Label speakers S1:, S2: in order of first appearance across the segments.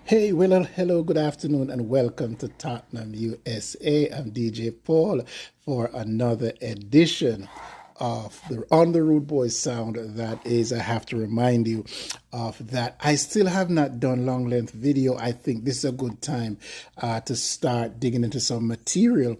S1: Hey, well, hello, good afternoon, and welcome to Tottenham USA. I'm DJ Paul for another edition of the On the Road Boys sound. That is, I have to remind you of that. I still have not done long length video. I think this is a good time to start digging into some material.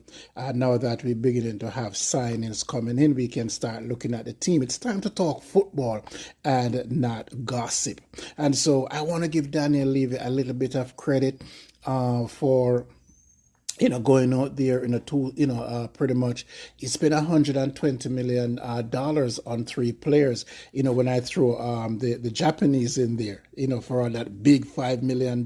S1: Now that we're beginning to have signings coming in, we can start looking at the team. It's time to talk football and not gossip. And so I want to give Daniel Levy a little bit of credit for going out there in a two, pretty much he spent $120 million on three players. When I throw the Japanese in there, for all that big $5 million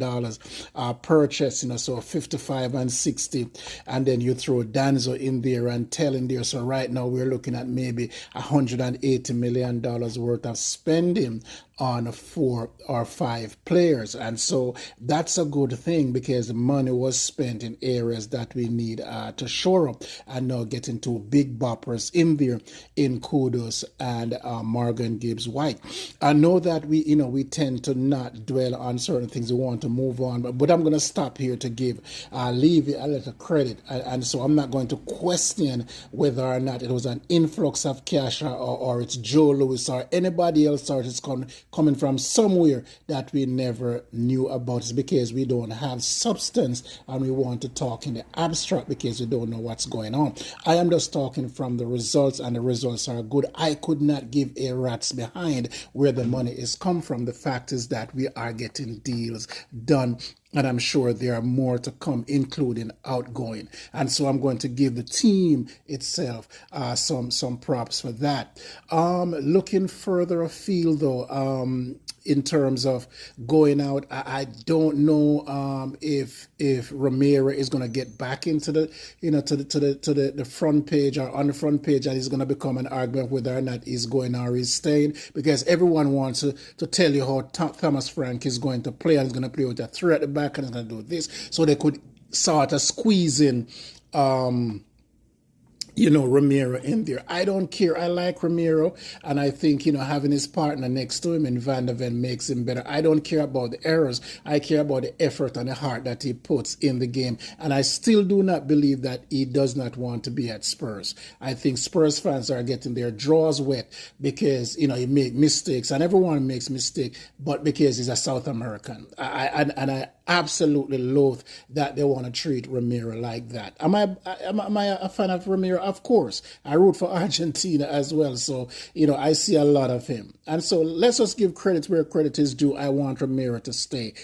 S1: purchase, so 55 and 60, and then you throw Danzo in there and Tell in there. So right now we're looking at maybe $180 million worth of spending on 4 or 5 players. And so that's a good thing because money was spent in areas that we need to shore up, and now getting two big boppers in there in Kudos and Morgan Gibbs White. I know that we tend to not dwell on certain things. We want to move on, but I'm going to stop here to give Levy a little credit. And so I'm not going to question whether or not it was an influx of cash or it's Joe Lewis or anybody else, or it's coming from somewhere that we never knew about. It's because we don't have substance and we want to talk in the abstract because we don't know what's going on. I am just talking from the results, and the results are good. I could not give a rat's behind where the money is come from. The fact is that we are getting deals done, and I'm sure there are more to come, including outgoing. And so I'm going to give the team itself some props for that. Looking further afield, though, in terms of going out, I don't know if Romero is going to get back into the the front page, or on the front page, and it's going to become an argument whether or not he's going or he's staying, because everyone wants to tell you how Thomas Frank is going to play, and he's going to play with a 3 at the back, and he's going to do this, so they could sort of squeeze in Romero in there. I don't care. I like Romero, and I think, having his partner next to him in Van der Ven makes him better. I don't care about the errors. I care about the effort and the heart that he puts in the game, and I still do not believe that he does not want to be at Spurs. I think Spurs fans are getting their drawers wet because, he makes mistakes, and everyone makes mistakes, but because he's a South American. I absolutely loathe that they want to treat Romero like that. Am I a fan of Romero? Of course. I root for Argentina as well, so I see a lot of him. And so let's just give credit where credit is due. I want Romero to stay.